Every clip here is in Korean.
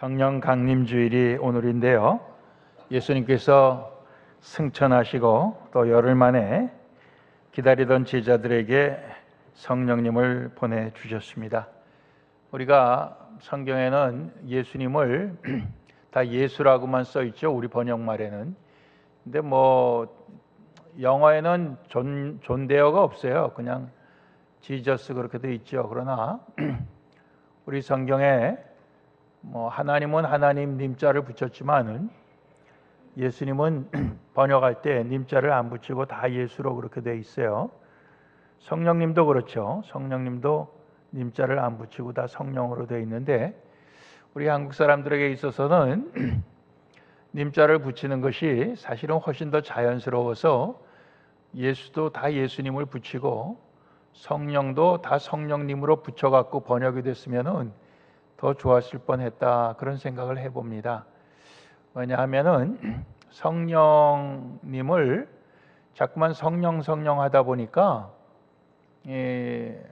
성령 강림주일이 오늘인데요. 예수님께서 승천하시고 또 열흘 만에 기다리던 제자들에게 성령님을 보내주셨습니다. 우리가 성경에는 예수님을 다 예수라고만 써있죠. 우리 번역말에는. 근데 영어에는 존대어가 없어요. 그냥 지저스 그렇게 돼 있죠. 그러나 우리 성경에 하나님은 하나님 님자를 붙였지만은 예수님은 번역할 때 님자를 안 붙이고 다 예수로 그렇게 돼 있어요. 성령님도 그렇죠. 성령님도 님자를 안 붙이고 다 성령으로 돼 있는데 우리 한국 사람들에게 있어서는 님자를 붙이는 것이 사실은 훨씬 더 자연스러워서 예수도 다 예수님을 붙이고 성령도 다 성령님으로 붙여갖고 번역이 됐으면은 더 좋았을 뻔했다, 그런 생각을 해봅니다. 왜냐하면은 성령님을 자꾸만 성령 하다 보니까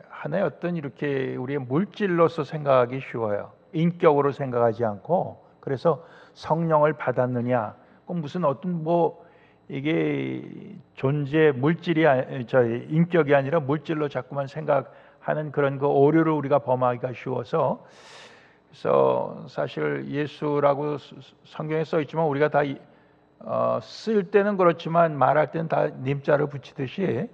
하나의 어떤 이렇게 우리의 물질로서 생각하기 쉬워요. 인격으로 생각하지 않고. 그래서 성령을 받았느냐, 꼭 무슨 어떤 이게 존재 물질이 인격이 아니라 물질로 자꾸만 생각하는 그런 오류를 우리가 범하기가 쉬워서, 그래서 사실 예수라고 성경에 써 있지만 우리가 다 쓸 때는 그렇지만 말할 때는 다 님자를 붙이듯이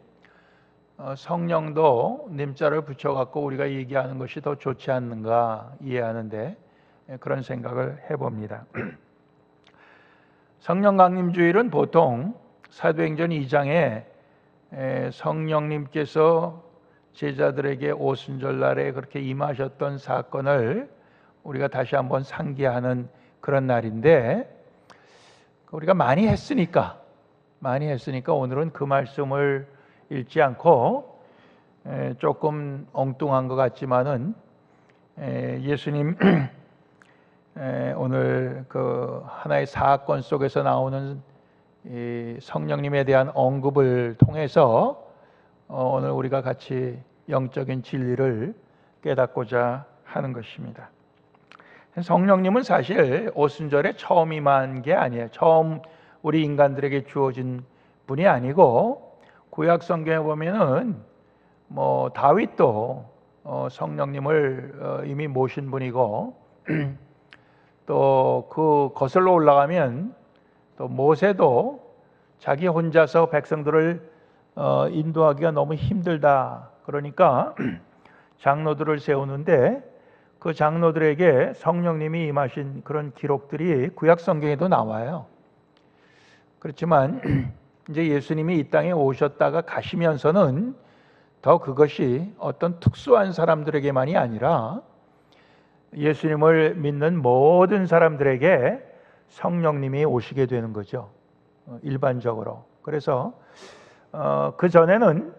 성령도 님자를 붙여갖고 우리가 얘기하는 것이 더 좋지 않는가 이해하는데 그런 생각을 해봅니다. 성령 강림주일은 보통 사도행전 2장에 성령님께서 제자들에게 오순절날에 그렇게 임하셨던 사건을 우리가 다시 한번 상기하는 그런 날인데, 우리가 많이 했으니까 오늘은 그 말씀을 읽지 않고 조금 엉뚱한 것 같지만은 예수님 오늘 그 하나의 사건 속에서 나오는 이 성령님에 대한 언급을 통해서 오늘 우리가 같이 영적인 진리를 깨닫고자 하는 것입니다. 성령님은 사실 오순절에 처음 임한 게 아니에요. 처음 우리 인간들에게 주어진 분이 아니고, 구약 성경에 보면은 다윗도 성령님을 이미 모신 분이고 또 그 거슬러 올라가면 또 모세도 자기 혼자서 백성들을 인도하기가 너무 힘들다, 그러니까 장로들을 세우는데 그 장로들에게 성령님이 임하신 그런 기록들이 구약 성경에도 나와요. 그렇지만 이제 예수님이 이 땅에 오셨다가 가시면서는 더 그것이 어떤 특수한 사람들에게만이 아니라 예수님을 믿는 모든 사람들에게 성령님이 오시게 되는 거죠. 일반적으로. 그래서 그 전에는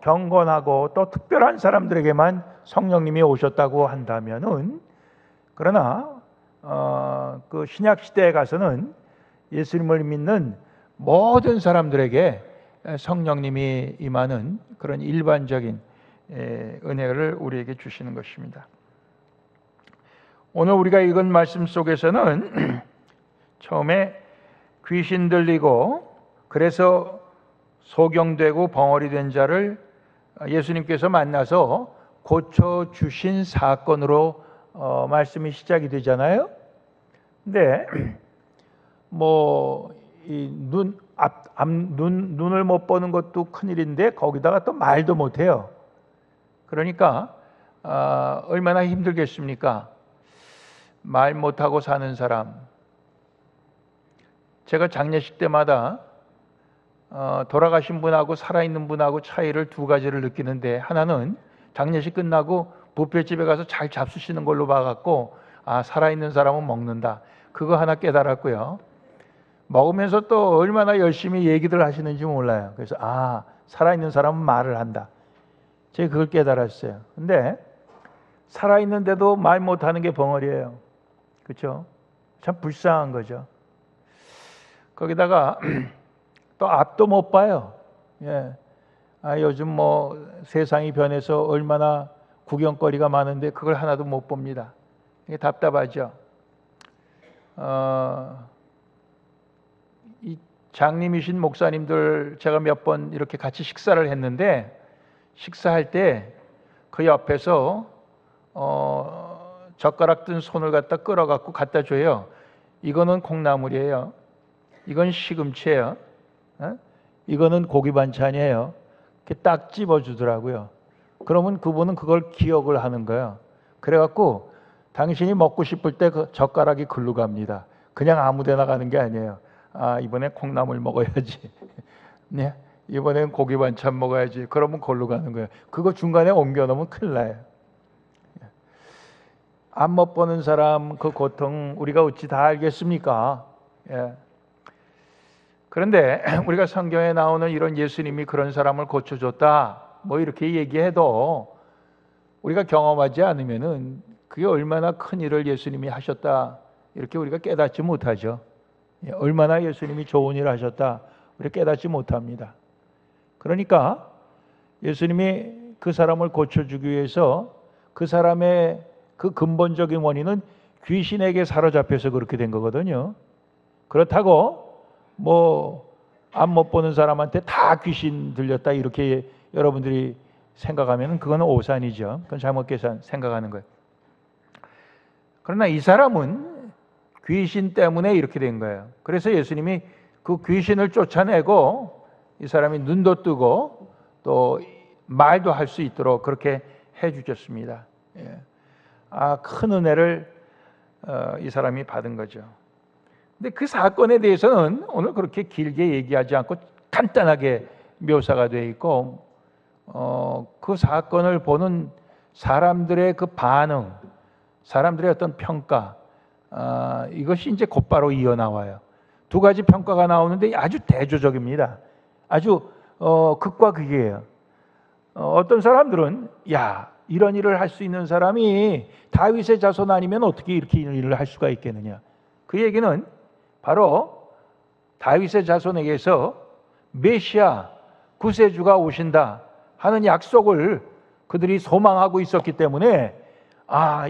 경건하고 또 특별한 사람들에게만 성령님이 오셨다고 한다면은, 그러나 그 신약 시대에 가서는 예수님을 믿는 모든 사람들에게 성령님이 임하는 그런 일반적인 은혜를 우리에게 주시는 것입니다. 오늘 우리가 읽은 말씀 속에서는 처음에 귀신 들리고 그래서 소경되고 벙어리 된 자를 예수님께서 만나서 고쳐주신 사건으로 말씀이 시작이 되잖아요. 근데 눈을 못 보는 것도 큰일인데 거기다가 또 말도 못해요. 그러니까 얼마나 힘들겠습니까? 말 못하고 사는 사람. 제가 장례식 때마다 돌아가신 분하고 살아있는 분하고 차이를 두 가지를 느끼는데, 하나는 장례식 끝나고 뷔페집에 가서 잘 잡수시는 걸로 봐갖고 살아있는 사람은 먹는다, 그거 하나 깨달았고요. 먹으면서 또 얼마나 열심히 얘기들 하시는지 몰라요. 그래서 살아있는 사람은 말을 한다, 제가 그걸 깨달았어요. 근데 살아있는데도 말 못하는 게 벙어리예요. 그렇죠? 참 불쌍한 거죠. 거기다가 또 앞도 못 봐요. 요즘 세상이 변해서 얼마나 구경거리가 많은데 그걸 하나도 못 봅니다. 이게 답답하죠. 이 장님이신 목사님들 제가 몇 번 이렇게 같이 식사를 했는데, 식사할 때 그 옆에서 젓가락 든 손을 갖다 끌어갖고 갖다 줘요. 이거는 콩나물이에요. 이건 시금치예요. 이거는 고기 반찬이에요. 이렇게 딱 집어주더라고요. 그러면 그분은 그걸 기억을 하는 거예요. 그래갖고 당신이 먹고 싶을 때 그 젓가락이 글로 갑니다. 그냥 아무데나 가는 게 아니에요. 아, 이번엔 콩나물 먹어야지. 네, 이번엔 고기 반찬 먹어야지. 그러면 걸로 가는 거예요. 그거 중간에 옮겨 놓으면 큰일 나요. 안 못 보는 사람 그 고통 우리가 어찌 다 알겠습니까? 예. 그런데 우리가 성경에 나오는 이런 예수님이 그런 사람을 고쳐줬다, 뭐 이렇게 얘기해도 우리가 경험하지 않으면은 그게 얼마나 큰 일을 예수님이 하셨다 이렇게 우리가 깨닫지 못하죠. 얼마나 예수님이 좋은 일을 하셨다 우리가 깨닫지 못합니다. 그러니까 예수님이 그 사람을 고쳐주기 위해서 그 사람의 그 근본적인 원인은 귀신에게 사로잡혀서 그렇게 된 거거든요. 그렇다고 뭐 안 못 보는 사람한테 다 귀신 들렸다 이렇게 여러분들이 생각하면 그거는 오산이죠. 그건 잘못 생각하는 거예요. 그러나 이 사람은 귀신 때문에 이렇게 된 거예요. 그래서 예수님이 그 귀신을 쫓아내고 이 사람이 눈도 뜨고 또 말도 할 수 있도록 그렇게 해주셨습니다. 예. 큰 은혜를 이 사람이 받은 거죠. 근데 그 사건에 대해서는 오늘 그렇게 길게 얘기하지 않고 간단하게 묘사가 되어 있고, 그 사건을 보는 사람들의 그 반응, 사람들의 어떤 평가, 이것이 이제 곧바로 이어 나와요. 두 가지 평가가 나오는데 아주 대조적입니다. 아주 극과 극이에요. 어떤 사람들은 야, 이런 일을 할 수 있는 사람이 다윗의 자손 아니면 어떻게 이렇게 일을 할 수가 있겠느냐. 그 얘기는 바로 다윗의 자손에게서 메시아 구세주가 오신다 하는 약속을 그들이 소망하고 있었기 때문에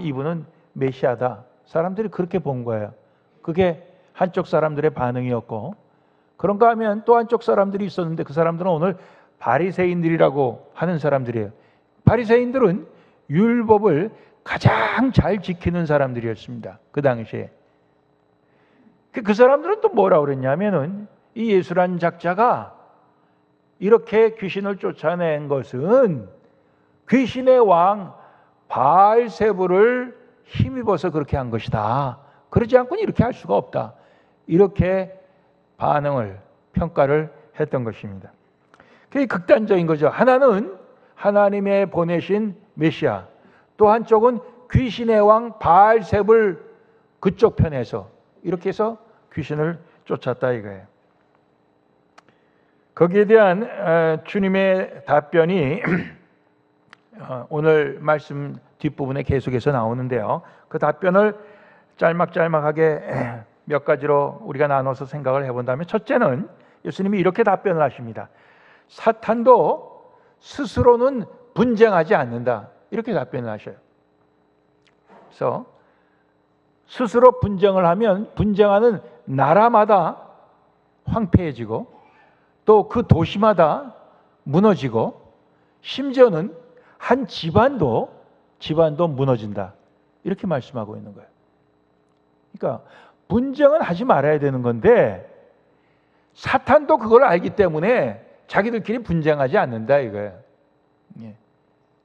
이분은 메시아다. 사람들이 그렇게 본 거예요. 그게 한쪽 사람들의 반응이었고, 그런가 하면 또 한쪽 사람들이 있었는데 그 사람들은 오늘 바리새인들이라고 하는 사람들이에요. 바리새인들은 율법을 가장 잘 지키는 사람들이었습니다. 그 당시에. 그 사람들은 또 뭐라고 그랬냐면은 이 예수란 작자가 이렇게 귀신을 쫓아낸 것은 귀신의 왕 바알세불을 힘입어서 그렇게 한 것이다. 그러지 않고는 이렇게 할 수가 없다. 이렇게 반응을, 평가를 했던 것입니다. 그게 극단적인 거죠. 하나는 하나님의 보내신 메시아, 또 한쪽은 귀신의 왕 바알세불 그쪽 편에서 이렇게 해서 귀신을 쫓았다 이거예요. 거기에 대한 주님의 답변이 오늘 말씀 뒷부분에 계속해서 나오는데요. 그 답변을 짤막짤막하게 몇 가지로 우리가 나눠서 생각을 해본다면, 첫째는 예수님이 이렇게 답변을 하십니다. 사탄도 스스로는 분쟁하지 않는다. 이렇게 답변을 하셔요. 그래서 스스로 분쟁을 하면 분쟁하는 나라마다 황폐해지고 또 그 도시마다 무너지고 심지어는 한 집안도 무너진다. 이렇게 말씀하고 있는 거예요. 그러니까 분쟁은 하지 말아야 되는 건데 사탄도 그걸 알기 때문에 자기들끼리 분쟁하지 않는다 이거예요.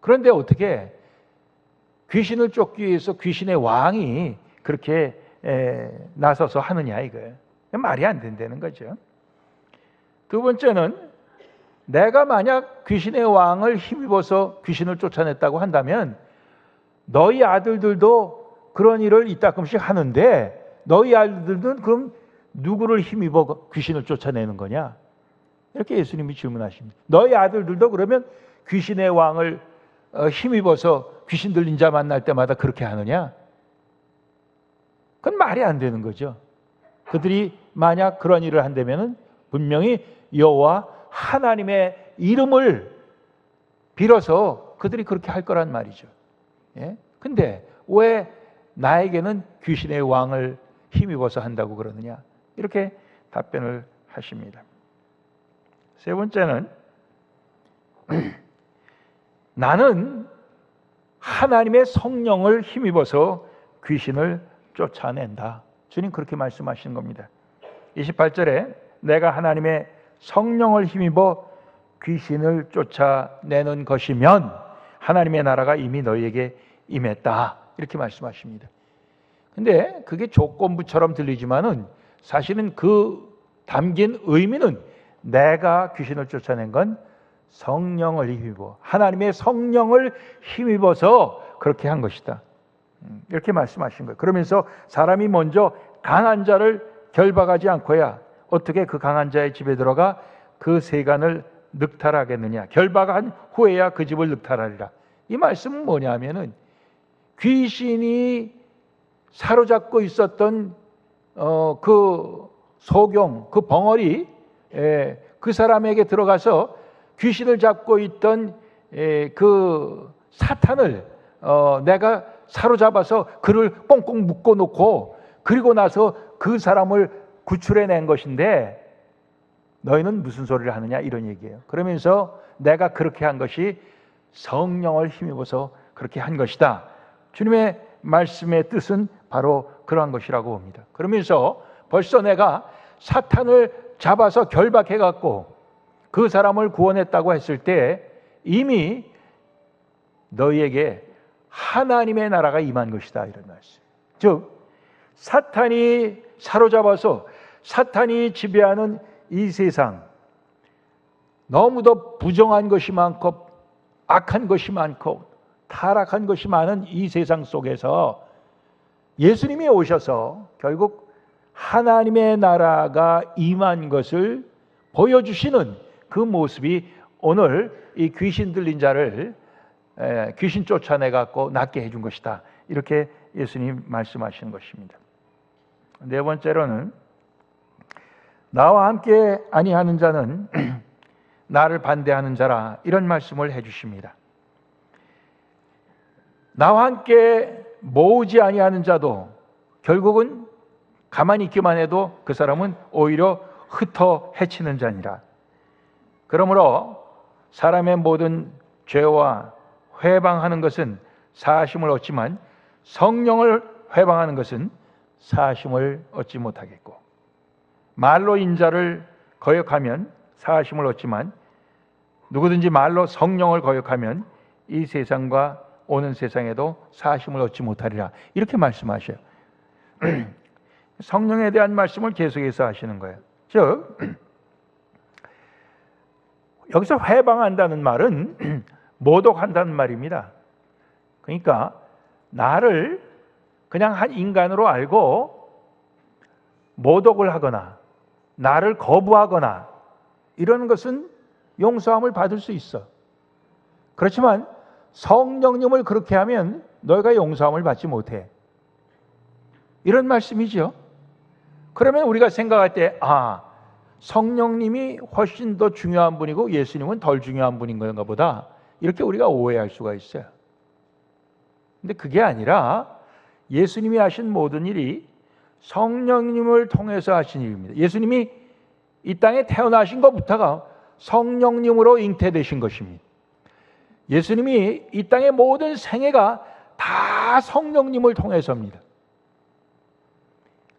그런데 어떻게 귀신을 쫓기 위해서 귀신의 왕이 그렇게 나서서 하느냐 이거예요. 말이 안 된다는 거죠. 두 번째는 내가 만약 귀신의 왕을 힘입어서 귀신을 쫓아냈다고 한다면 너희 아들들도 그런 일을 이따금씩 하는데 너희 아들들은 그럼 누구를 힘입어 귀신을 쫓아내는 거냐? 이렇게 예수님이 질문하십니다. 너희 아들들도 그러면 귀신의 왕을 힘입어서 귀신 들린 자 만날 때마다 그렇게 하느냐? 그건 말이 안 되는 거죠. 그들이 만약 그런 일을 한다면 분명히 여호와 하나님의 이름을 빌어서 그들이 그렇게 할 거란 말이죠. 근데 왜 나에게는 귀신의 왕을 힘입어서 한다고 그러느냐? 이렇게 답변을 하십니다. 세 번째는 나는 하나님의 성령을 힘입어서 귀신을 쫓아낸다. 주님 그렇게 말씀하시는 겁니다. 28절에 내가 하나님의 성령을 힘입어 귀신을 쫓아내는 것이면 하나님의 나라가 이미 너희에게 임했다. 이렇게 말씀하십니다. 근데 그게 조건부처럼 들리지만은 사실은 그 담긴 의미는 내가 귀신을 쫓아낸 건 성령을 힘입어 하나님의 성령을 힘입어서 그렇게 한 것이다. 이렇게 말씀하신 거예요. 그러면서 사람이 먼저 강한 자를 결박하지 않고야 어떻게 그 강한 자의 집에 들어가 그 세간을 늑탈하겠느냐. 결박한 후에야 그 집을 늑탈하리라. 이 말씀은 뭐냐면은 귀신이 사로잡고 있었던 그 소경, 그 벙어리, 그 사람에게 들어가서 귀신을 잡고 있던 그 사탄을 내가 사로잡아서 그를 꽁꽁 묶어 놓고 그리고 나서 그 사람을 구출해낸 것인데 너희는 무슨 소리를 하느냐 이런 얘기예요. 그러면서 내가 그렇게 한 것이 성령을 힘입어서 그렇게 한 것이다. 주님의 말씀의 뜻은 바로 그러한 것이라고 봅니다. 그러면서 벌써 내가 사탄을 잡아서 결박해 갖고 그 사람을 구원했다고 했을 때 이미 너희에게 하나님의 나라가 임한 것이다 이런 말씀. 즉 사탄이 사로잡아서 사탄이 지배하는 이 세상, 너무도 부정한 것이 많고 악한 것이 많고 타락한 것이 많은 이 세상 속에서 예수님이 오셔서 결국 하나님의 나라가 임한 것을 보여주시는 그 모습이 오늘 이 귀신 들린 자를 귀신 쫓아내 갖고 낫게 해준 것이다. 이렇게 예수님 말씀하시는 것입니다. 네 번째로는 나와 함께 아니하는 자는 나를 반대하는 자라 이런 말씀을 해주십니다. 나와 함께 모으지 아니하는 자도 결국은 가만히 있기만 해도 그 사람은 오히려 흩어 해치는 자니라. 그러므로 사람의 모든 죄와 회방하는 것은 사하심을 얻지만 성령을 회방하는 것은 사하심을 얻지 못하겠고 말로 인자를 거역하면 사하심을 얻지만 누구든지 말로 성령을 거역하면 이 세상과 오는 세상에도 사하심을 얻지 못하리라. 이렇게 말씀하셔요. 성령에 대한 말씀을 계속해서 하시는 거예요. 즉 여기서 회방한다는 말은 모독한다는 말입니다. 그러니까 나를 그냥 한 인간으로 알고 모독을 하거나 나를 거부하거나 이런 것은 용서함을 받을 수 있어. 그렇지만 성령님을 그렇게 하면 너희가 용서함을 받지 못해. 이런 말씀이죠. 그러면 우리가 생각할 때 성령님이 훨씬 더 중요한 분이고 예수님은 덜 중요한 분인 건가 보다 이렇게 우리가 오해할 수가 있어요. 근데 그게 아니라 예수님이 하신 모든 일이 성령님을 통해서 하신 일입니다. 예수님이 이 땅에 태어나신 것부터가 성령님으로 잉태되신 것입니다. 예수님이 이 땅의 모든 생애가 다 성령님을 통해서입니다.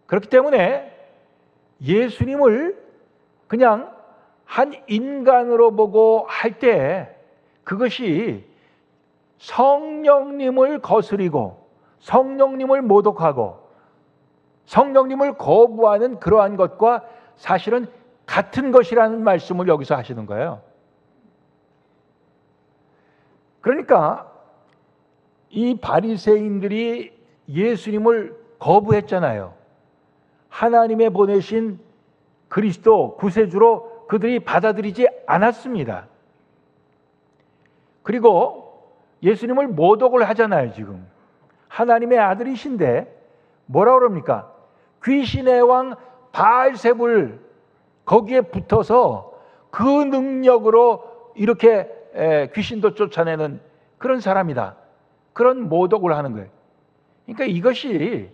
그렇기 때문에 예수님을 그냥 한 인간으로 보고 할 때 그것이 성령님을 거스리고 성령님을 모독하고 성령님을 거부하는 그러한 것과 사실은 같은 것이라는 말씀을 여기서 하시는 거예요. 그러니까 이 바리새인들이 예수님을 거부했잖아요. 하나님의 보내신 그리스도 구세주로 그들이 받아들이지 않았습니다. 그리고 예수님을 모독을 하잖아요. 지금 하나님의 아들이신데 뭐라 그럽니까? 귀신의 왕 바알세불 거기에 붙어서 그 능력으로 이렇게 귀신도 쫓아내는 그런 사람이다. 그런 모독을 하는 거예요. 그러니까 이것이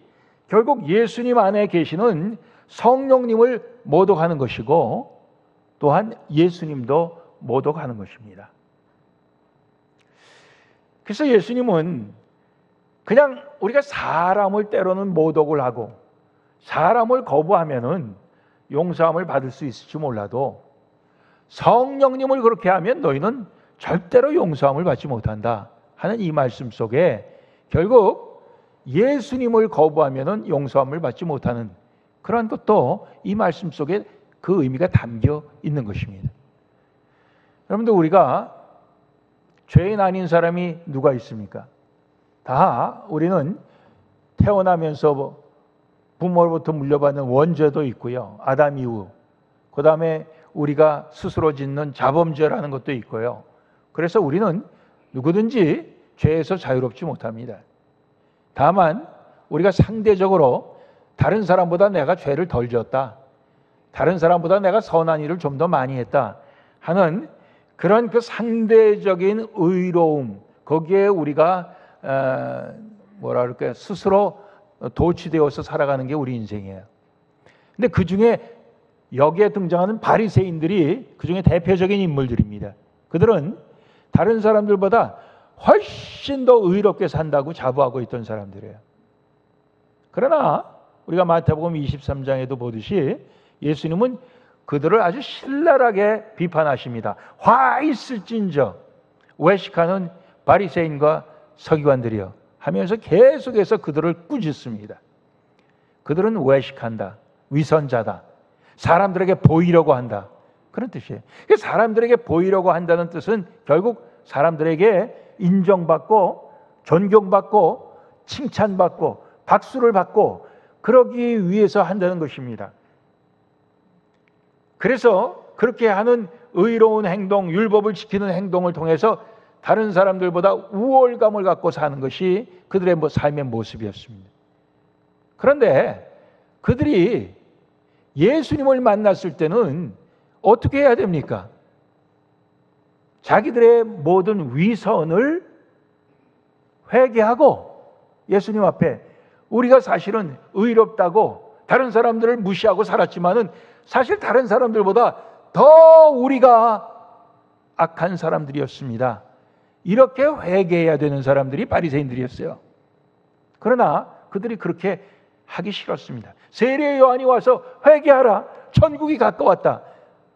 결국 예수님 안에 계시는 성령님을 모독하는 것이고 또한 예수님도 모독하는 것입니다. 그래서 예수님은 그냥 우리가 사람을 때로는 모독을 하고 사람을 거부하면은 용서함을 받을 수 있을지 몰라도 성령님을 그렇게 하면 너희는 절대로 용서함을 받지 못한다 하는 이 말씀 속에 결국 예수님을 거부하면은 용서함을 받지 못하는 그런 것도 이 말씀 속에 그 의미가 담겨 있는 것입니다. 여러분들, 우리가 죄인 아닌 사람이 누가 있습니까? 다 우리는 태어나면서 부모로부터 물려받는 원죄도 있고요. 아담 이후. 그 다음에 우리가 스스로 짓는 자범죄라는 것도 있고요. 그래서 우리는 누구든지 죄에서 자유롭지 못합니다. 다만 우리가 상대적으로 다른 사람보다 내가 죄를 덜 지었다, 다른 사람보다 내가 선한 일을 좀 더 많이 했다 하는 그런 그 상대적인 의로움, 거기에 우리가 뭐라 그럴까요? 스스로 도취되어서 살아가는 게 우리 인생이에요. 근데 그 중에 여기에 등장하는 바리새인들이 그 중에 대표적인 인물들입니다. 그들은 다른 사람들보다 훨씬 더 의롭게 산다고 자부하고 있던 사람들이에요. 그러나 우리가 마태복음 23장에도 보듯이 예수님은 그들을 아주 신랄하게 비판하십니다. 화 있을진저 외식하는 바리새인과 서기관들이여 하면서 계속해서 그들을 꾸짖습니다. 그들은 외식한다, 위선자다, 사람들에게 보이려고 한다, 그런 뜻이에요. 사람들에게 보이려고 한다는 뜻은 결국 사람들에게 인정받고 존경받고 칭찬받고 박수를 받고 그러기 위해서 한다는 것입니다. 그래서 그렇게 하는 의로운 행동, 율법을 지키는 행동을 통해서 다른 사람들보다 우월감을 갖고 사는 것이 그들의 삶의 모습이었습니다. 그런데 그들이 예수님을 만났을 때는 어떻게 해야 됩니까? 자기들의 모든 위선을 회개하고 예수님 앞에 우리가 사실은 의롭다고 다른 사람들을 무시하고 살았지만은 사실 다른 사람들보다 더 우리가 악한 사람들이었습니다. 이렇게 회개해야 되는 사람들이 바리새인들이었어요. 그러나 그들이 그렇게 하기 싫었습니다. 세례 요한이 와서 회개하라, 천국이 가까웠다,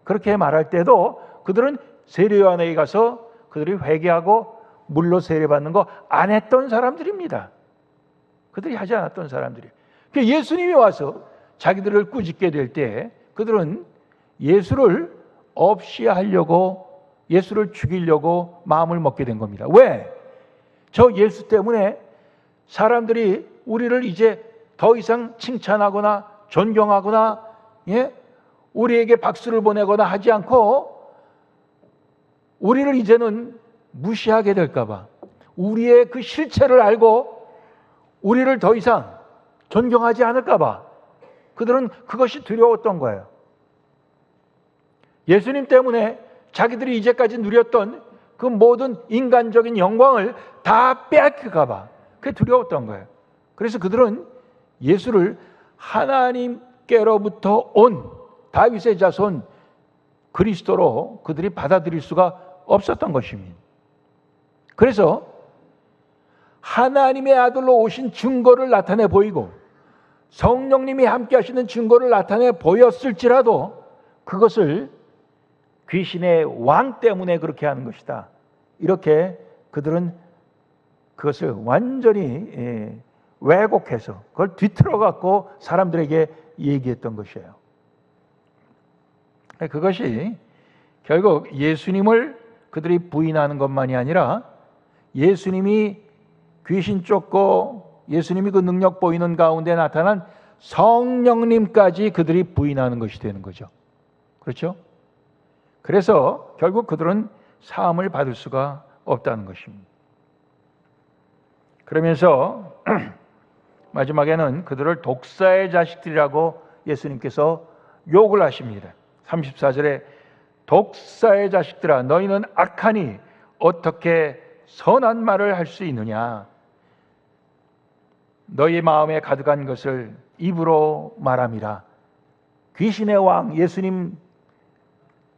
그렇게 말할 때도 그들은 세례 요한에게 가서 그들이 회개하고 물로 세례받는 거 안 했던 사람들입니다. 그들이 하지 않았던 사람들이에요. 예수님이 와서 자기들을 꾸짖게 될 때 그들은 예수를 없이 하려고, 예수를 죽이려고 마음을 먹게 된 겁니다. 왜? 저 예수 때문에 사람들이 우리를 이제 더 이상 칭찬하거나 존경하거나 우리에게 박수를 보내거나 하지 않고 우리를 이제는 무시하게 될까 봐, 우리의 그 실체를 알고 우리를 더 이상 존경하지 않을까 봐 그들은 그것이 두려웠던 거예요. 예수님 때문에 자기들이 이제까지 누렸던 그 모든 인간적인 영광을 다 빼앗길까 봐 그게 두려웠던 거예요. 그래서 그들은 예수를 하나님께로부터 온 다윗의 자손 그리스도로 그들이 받아들일 수가 없었던 것입니다. 그래서 하나님의 아들로 오신 증거를 나타내 보이고 성령님이 함께 하시는 증거를 나타내 보였을지라도 그것을 귀신의 왕 때문에 그렇게 하는 것이다, 이렇게 그들은 그것을 완전히 왜곡해서 그걸 뒤틀어 갖고 사람들에게 얘기했던 것이에요. 그것이 결국 예수님을 그들이 부인하는 것만이 아니라 예수님이 귀신 쫓고 예수님이 그 능력 보이는 가운데 나타난 성령님까지 그들이 부인하는 것이 되는 거죠. 그렇죠? 그래서 결국 그들은 사함을 받을 수가 없다는 것입니다. 그러면서 마지막에는 그들을 독사의 자식들이라고 예수님께서 욕을 하십니다. 34절에 독사의 자식들아, 너희는 악하니 어떻게 선한 말을 할 수 있느냐. 너희 마음에 가득한 것을 입으로 말함이라. 귀신의 왕 예수님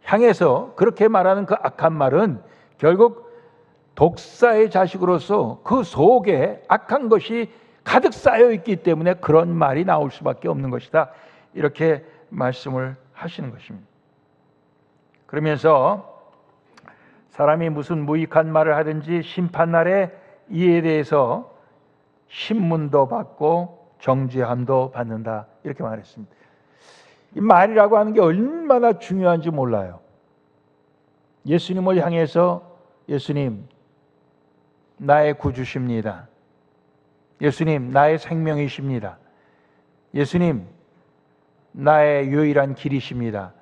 향해서 그렇게 말하는 그 악한 말은 결국 독사의 자식으로서 그 속에 악한 것이 가득 쌓여 있기 때문에 그런 말이 나올 수밖에 없는 것이다. 이렇게 말씀을 하시는 것입니다. 그러면서 사람이 무슨 무익한 말을 하든지 심판날에 이에 대해서 신문도 받고 정죄함도 받는다. 이렇게 말했습니다. 이 말이라고 하는 게 얼마나 중요한지 몰라요. 예수님을 향해서 예수님 나의 구주십니다. 예수님 나의 생명이십니다. 예수님 나의 유일한 길이십니다.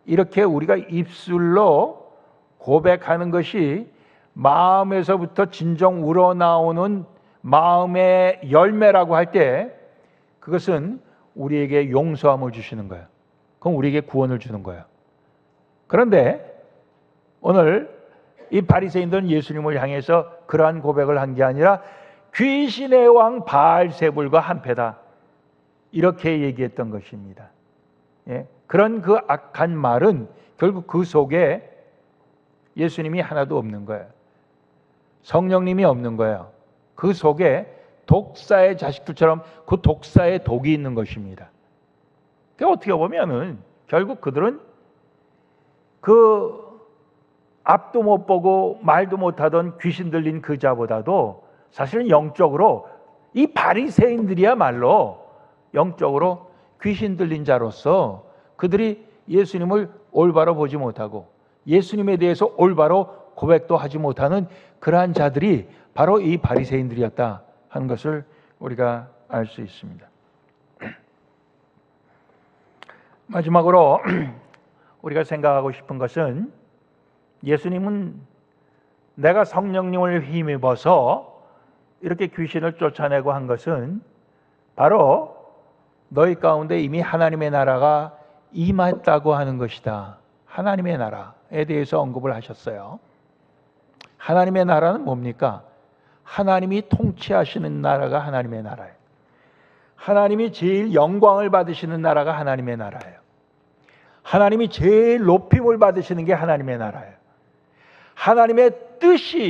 이렇게 우리가 입술로 고백하는 것이 마음에서부터 진정 우러나오는 마음의 열매라고 할 때 그것은 우리에게 용서함을 주시는 거예요. 그럼 우리에게 구원을 주는 거예요. 그런데 오늘 이 바리새인들은 예수님을 향해서 그러한 고백을 한 게 아니라 귀신의 왕 바알세불과 한패다. 이렇게 얘기했던 것입니다. 예? 그런 그 악한 말은 결국 그 속에 예수님이 하나도 없는 거예요. 성령님이 없는 거예요. 그 속에 독사의 자식들처럼 그 독사의 독이 있는 것입니다. 그러니까 어떻게 보면은 결국 그들은 그 앞도 못 보고 말도 못하던 귀신 들린 그 자보다도 사실은 영적으로 이 바리새인들이야말로 영적으로 귀신 들린 자로서 그들이 예수님을 올바로 보지 못하고 예수님에 대해서 올바로 고백도 하지 못하는 그러한 자들이 바로 이 바리새인들이었다 하는 것을 우리가 알 수 있습니다. 마지막으로 우리가 생각하고 싶은 것은 예수님은 내가 성령님을 힘입어서 이렇게 귀신을 쫓아내고 한 것은 바로 너희 가운데 이미 하나님의 나라가 임했다고 하는 것이다. 하나님의 나라에 대해서 언급을 하셨어요. 하나님의 나라는 뭡니까? 하나님이 통치하시는 나라가 하나님의 나라예요. 하나님이 제일 영광을 받으시는 나라가 하나님의 나라예요. 하나님이 제일 높임을 받으시는 게 하나님의 나라예요. 하나님의 뜻이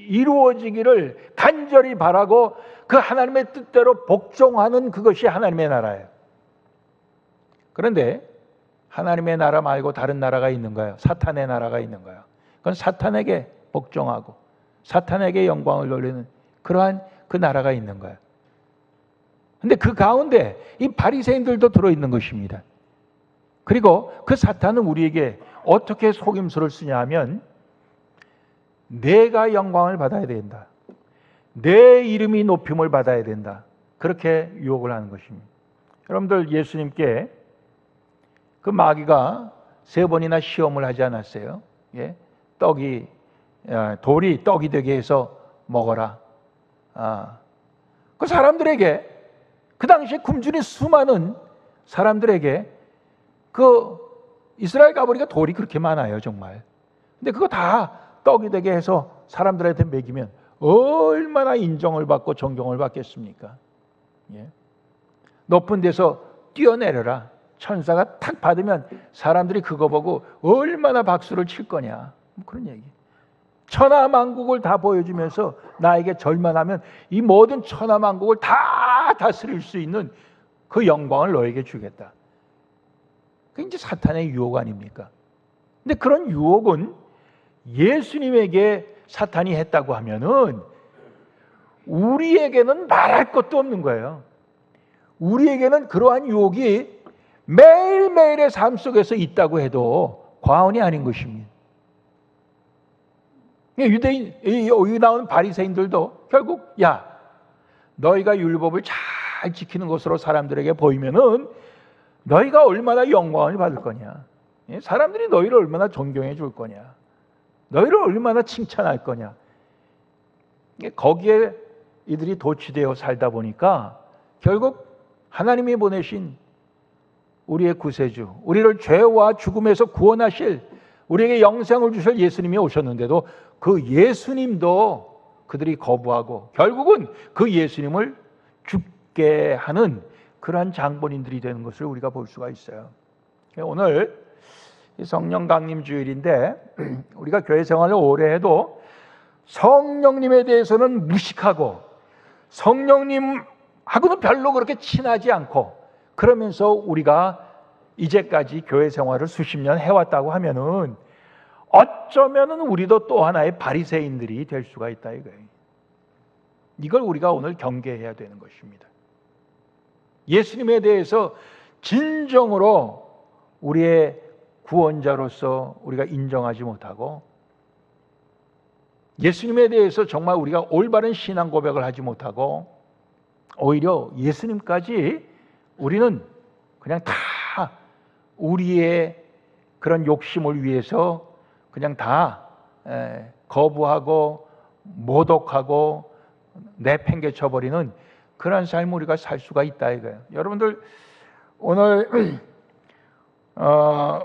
이루어지기를 간절히 바라고 그 하나님의 뜻대로 복종하는 그것이 하나님의 나라예요. 그런데 하나님의 나라 말고 다른 나라가 있는 거예요. 사탄의 나라가 있는 거예요. 그건 사탄에게 복종하고 사탄에게 영광을 돌리는 그러한 그 나라가 있는 거예요. 근데 그 가운데 이 바리새인들도 들어있는 것입니다. 그리고 그 사탄은 우리에게 어떻게 속임수를 쓰냐 하면 내가 영광을 받아야 된다. 내 이름이 높임을 받아야 된다. 그렇게 유혹을 하는 것입니다. 여러분들 예수님께 그 마귀가 3번이나 시험을 하지 않았어요? 예? 돌이 떡이 되게 해서 먹어라. 그 사람들에게 그 당시에 굶주린 수많은 사람들에게 그 이스라엘 가버리가 돌이 그렇게 많아요, 정말. 근데 그거 다 떡이 되게 해서 사람들한테 먹이면 얼마나 인정을 받고 존경을 받겠습니까? 예? 높은 데서 뛰어내려라. 천사가 탁 받으면 사람들이 그거 보고 얼마나 박수를 칠 거냐. 그런 얘기. 천하만국을 다 보여주면서 나에게 절만하면 이 모든 천하만국을 다 다스릴 수 있는 그 영광을 너에게 주겠다. 그게 이제 사탄의 유혹 아닙니까? 근데 그런 유혹은 예수님에게 사탄이 했다고 하면은 우리에게는 말할 것도 없는 거예요. 우리에게는 그러한 유혹이 매일매일의 삶 속에서 있다고 해도 과언이 아닌 것입니다. 유대인, 여기 나오는 바리새인들도 결국 야 너희가 율법을 잘 지키는 것으로 사람들에게 보이면은 너희가 얼마나 영광을 받을 거냐, 사람들이 너희를 얼마나 존경해 줄 거냐, 너희를 얼마나 칭찬할 거냐. 거기에 이들이 도취되어 살다 보니까 결국 하나님이 보내신 우리의 구세주, 우리를 죄와 죽음에서 구원하실, 우리에게 영생을 주실 예수님이 오셨는데도 그 예수님도 그들이 거부하고 결국은 그 예수님을 있게 하는 그러한 장본인들이 되는 것을 우리가 볼 수가 있어요. 오늘 성령 강림 주일인데 우리가 교회 생활을 오래 해도 성령님에 대해서는 무식하고 성령님하고는 별로 그렇게 친하지 않고 그러면서 우리가 이제까지 교회 생활을 수십 년 해왔다고 하면은 어쩌면은 우리도 또 하나의 바리새인들이 될 수가 있다 이거예요. 이걸 우리가 오늘 경계해야 되는 것입니다. 예수님에 대해서 진정으로 우리의 구원자로서 우리가 인정하지 못하고 예수님에 대해서 정말 우리가 올바른 신앙 고백을 하지 못하고 오히려 예수님까지 우리는 그냥 다 우리의 그런 욕심을 위해서 그냥 다 거부하고 모독하고 내팽개쳐버리는 그런 삶을 우리가 살 수가 있다 이거예요. 여러분들 오늘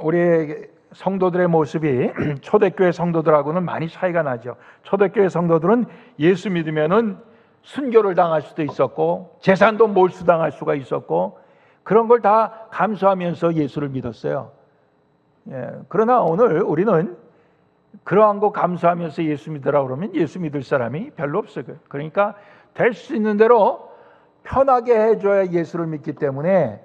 우리 성도들의 모습이 초대교회 성도들하고는 많이 차이가 나죠. 초대교회 성도들은 예수 믿으면은 순교를 당할 수도 있었고 재산도 몰수당할 수가 있었고 그런 걸 다 감수하면서 예수를 믿었어요. 그러나 오늘 우리는 그러한 거 감수하면서 예수 믿으라 그러면 예수 믿을 사람이 별로 없어요. 그러니까 될 수 있는 대로 편하게 해줘야 예수를 믿기 때문에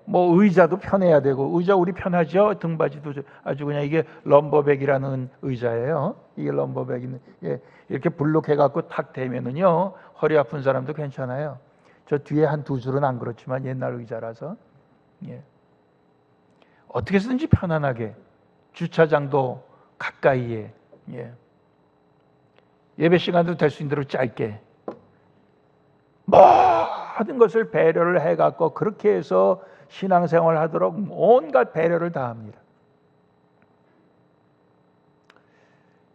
뭐 의자도 편해야 되고 의자 우리 편하죠. 등받이도 아주 그냥 이게 럼버백이라는 의자예요. 이게 럼버백이 이렇게 블록해갖고 탁 대면은요 허리 아픈 사람도 괜찮아요. 저 뒤에 한 두 줄은 안 그렇지만 옛날 의자라서 어떻게 쓰든지 편안하게 주차장도 가까이에 예배 시간도 될 수 있는 대로 짧게 모든 것을 배려를 해갖고 그렇게 해서 신앙생활을 하도록 온갖 배려를 다합니다.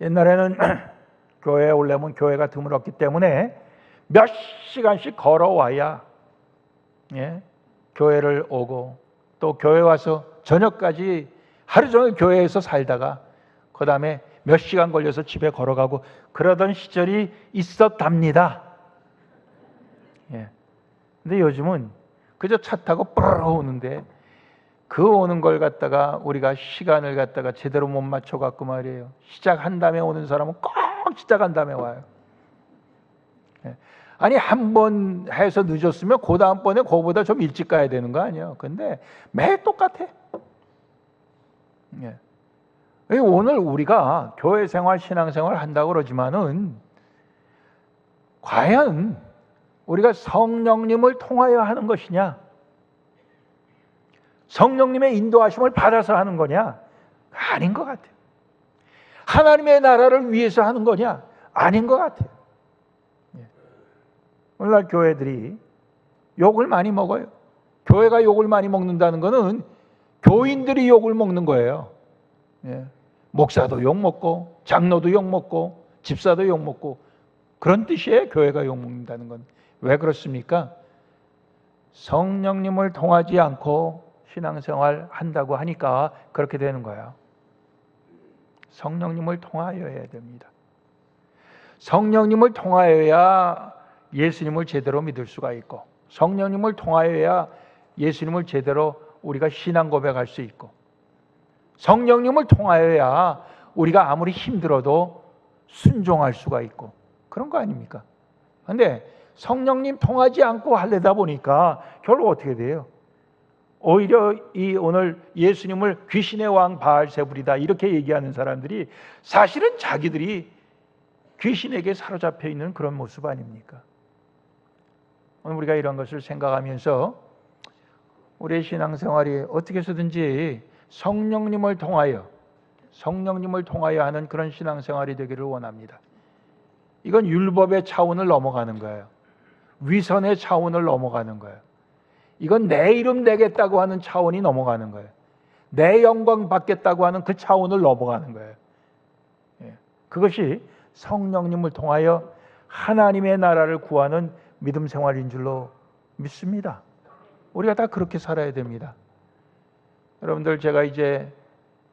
옛날에는 교회에 오려면 교회가 드물었기 때문에 몇 시간씩 걸어와야 교회를 오고 또 교회 와서 저녁까지 하루 종일 교회에서 살다가 그 다음에 몇 시간 걸려서 집에 걸어가고 그러던 시절이 있었답니다. 근데 요즘은 그저 차 타고 뿌르르 오는데 그 오는 걸 갖다가 우리가 시간을 갖다가 제대로 못 맞춰갖고 말이에요. 시작한 다음에 오는 사람은 꼭 시작한 다음에 와요. 아니 한 번 해서 늦었으면 그 다음번에 그거보다 좀 일찍 가야 되는 거 아니에요. 근데 매일 똑같아. 오늘 우리가 교회 생활, 신앙생활 한다고 그러지만은 과연 우리가 성령님을 통하여 하는 것이냐? 성령님의 인도하심을 받아서 하는 거냐? 아닌 것 같아요. 하나님의 나라를 위해서 하는 거냐? 아닌 것 같아요. 오늘날 교회들이 욕을 많이 먹어요. 교회가 욕을 많이 먹는다는 것은 교인들이 욕을 먹는 거예요. 목사도 욕 먹고 장로도 욕 먹고 집사도 욕 먹고 그런 뜻이에요. 교회가 욕 먹는다는 건. 왜 그렇습니까? 성령님을 통하지 않고 신앙생활 한다고 하니까 그렇게 되는 거예요. 성령님을 통하여 해야 됩니다. 성령님을 통하여야 예수님을 제대로 믿을 수가 있고 성령님을 통하여야 예수님을 제대로 우리가 신앙 고백할 수 있고 성령님을 통하여야 우리가 아무리 힘들어도 순종할 수가 있고 그런 거 아닙니까? 그런데 성령님 통하지 않고 하려다 보니까 결국 어떻게 돼요? 오히려 이 오늘 예수님을 귀신의 왕 바알세불이다 이렇게 얘기하는 사람들이 사실은 자기들이 귀신에게 사로잡혀 있는 그런 모습 아닙니까? 오늘 우리가 이런 것을 생각하면서 우리의 신앙생활이 어떻게 해서든지 성령님을 통하여 하는 그런 신앙생활이 되기를 원합니다. 이건 율법의 차원을 넘어가는 거예요. 위선의 차원을 넘어가는 거예요. 이건 내 이름 내겠다고 하는 차원이 넘어가는 거예요. 내 영광 받겠다고 하는 그 차원을 넘어가는 거예요. 그것이 성령님을 통하여 하나님의 나라를 구하는 믿음 생활인 줄로 믿습니다. 우리가 다 그렇게 살아야 됩니다. 여러분들 제가 이제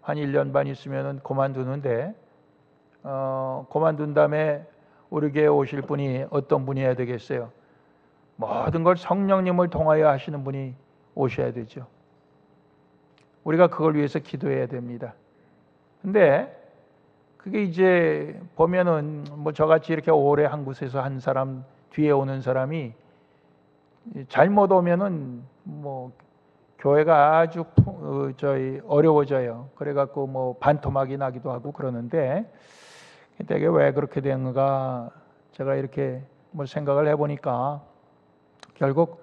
한 1년 반 있으면 그만두는데 그만둔 다음에 우리 교회에 오실 분이 어떤 분이어야 되겠어요? 모든 걸 성령님을 통하여 하시는 분이 오셔야 되죠. 우리가 그걸 위해서 기도해야 됩니다. 근데 그게 이제 보면은 뭐 저같이 이렇게 오래 한 곳에서 한 사람 뒤에 오는 사람이 잘못 오면은 뭐 교회가 아주 어려워져요. 그래갖고 뭐 반토막이 나기도 하고 그러는데 되게 왜 그렇게 되는가 제가 이렇게 뭐 생각을 해보니까 결국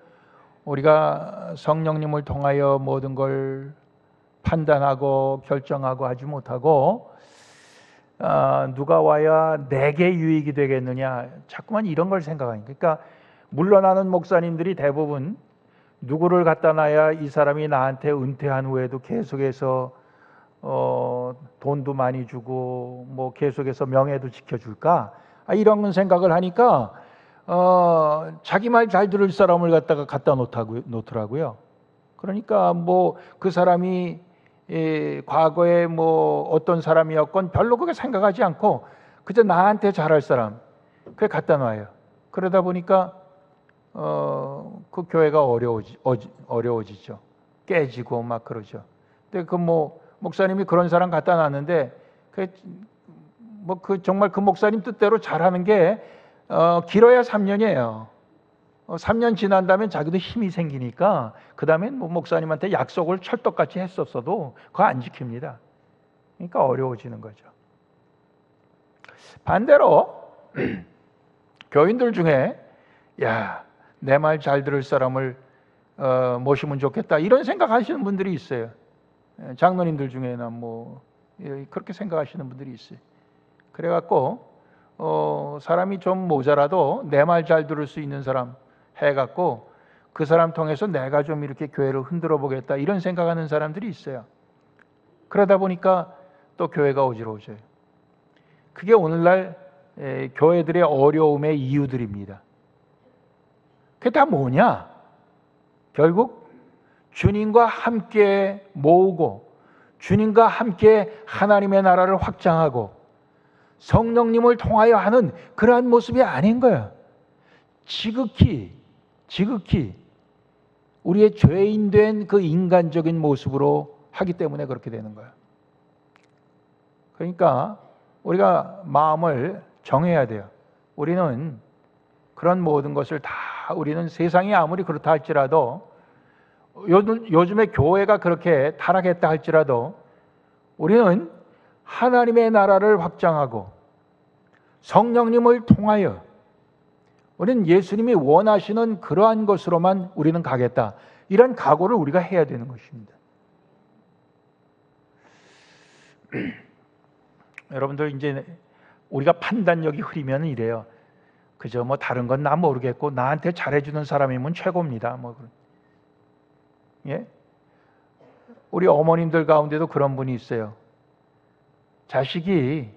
우리가 성령님을 통하여 모든 걸 판단하고 결정하고 하지 못하고 누가 와야 내게 유익이 되겠느냐 자꾸만 이런 걸 생각하니까 그러니까 물러나는 목사님들이 대부분 누구를 갖다 놔야 이 사람이 나한테 은퇴한 후에도 계속해서 돈도 많이 주고 뭐 계속해서 명예도 지켜줄까 이런 생각을 하니까 자기 말 잘 들을 사람을 갖다 놓더라고요. 그러니까 뭐 그 사람이 과거에 뭐 어떤 사람이었건 별로 그게 생각하지 않고 그저 나한테 잘할 사람 그게 갖다 놔요. 그러다 보니까 그 교회가 어려워지죠. 깨지고 막 그러죠. 근데 그 뭐 목사님이 그런 사람 갖다 놨는데 정말 그 목사님 뜻대로 잘하는 게 길어야 3년이에요. 3년 지난 다음에 자기도 힘이 생기니까 그 다음엔 뭐 목사님한테 약속을 철떡같이 했었어도 그거 안 지킵니다. 그러니까 어려워지는 거죠. 반대로 교인들 중에 내 말 잘 들을 사람을 모시면 좋겠다 이런 생각하시는 분들이 있어요. 장로님들 중에나 뭐 그렇게 생각하시는 분들이 있어요. 그래갖고 사람이 좀 모자라도 내 말 잘 들을 수 있는 사람 해갖고 그 사람 통해서 내가 좀 이렇게 교회를 흔들어 보겠다 이런 생각하는 사람들이 있어요. 그러다 보니까 또 교회가 어지러워져요. 그게 오늘날 교회들의 어려움의 이유들입니다. 그게 다 뭐냐? 결국 주님과 함께 모으고 주님과 함께 하나님의 나라를 확장하고 성령님을 통하여 하는 그러한 모습이 아닌 거예요. 지극히 우리의 죄인된 그 인간적인 모습으로 하기 때문에 그렇게 되는 거예요. 그러니까 우리가 마음을 정해야 돼요. 우리는 그런 모든 것을 다 우리는 세상이 아무리 그렇다 할지라도 요즘에 교회가 그렇게 타락했다 할지라도 우리는 하나님의 나라를 확장하고 성령님을 통하여 우리는 예수님이 원하시는 그러한 것으로만 우리는 가겠다. 이런 각오를 우리가 해야 되는 것입니다. 여러분들 이제 우리가 판단력이 흐리면 이래요. 그저 뭐 다른 건 나 모르겠고 나한테 잘해주는 사람이면 최고입니다. 예? 우리 어머님들 가운데도 그런 분이 있어요. 자식이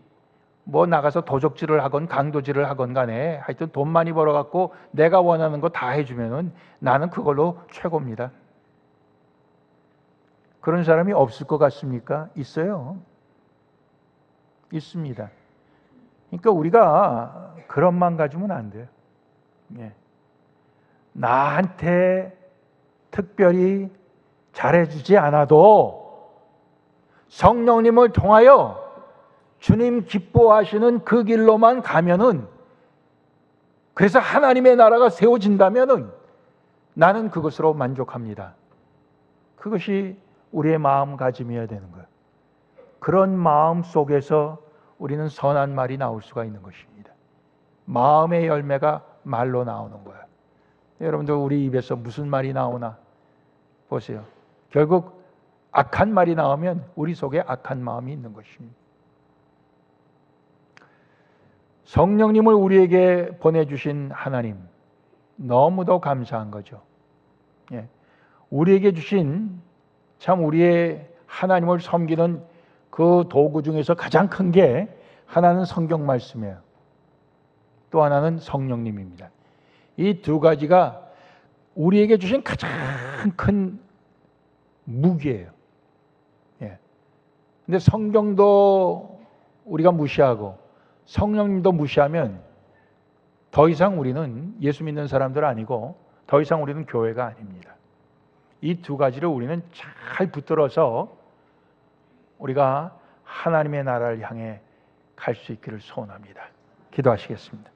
뭐 나가서 도적질을 하건 강도질을 하건 간에 하여튼 돈 많이 벌어갖고 내가 원하는 거 다 해주면은 나는 그걸로 최고입니다. 그런 사람이 없을 것 같습니까? 있어요. 있습니다. 그러니까 우리가 그런 마음 가지면 안 돼요. 예. 나한테 특별히 잘해주지 않아도 성령님을 통하여 주님 기뻐하시는 그 길로만 가면은 그래서 하나님의 나라가 세워진다면은 나는 그것으로 만족합니다. 그것이 우리의 마음가짐이어야 되는 거예요. 그런 마음 속에서 우리는 선한 말이 나올 수가 있는 것입니다. 마음의 열매가 말로 나오는 거예요. 여러분들 우리 입에서 무슨 말이 나오나 보세요. 결국 악한 말이 나오면 우리 속에 악한 마음이 있는 것입니다. 성령님을 우리에게 보내주신 하나님 너무도 감사한 거죠. 예. 우리에게 주신 참 우리의 하나님을 섬기는 그 도구 중에서 가장 큰 게 하나는 성경 말씀이에요. 또 하나는 성령님입니다. 이 두 가지가 우리에게 주신 가장 큰 무기예요. 예. 근데 성경도 우리가 무시하고 성령님도 무시하면 더 이상 우리는 예수 믿는 사람들 아니고 더 이상 우리는 교회가 아닙니다. 이 두 가지를 우리는 잘 붙들어서 우리가 하나님의 나라를 향해 갈 수 있기를 소원합니다. 기도하시겠습니다.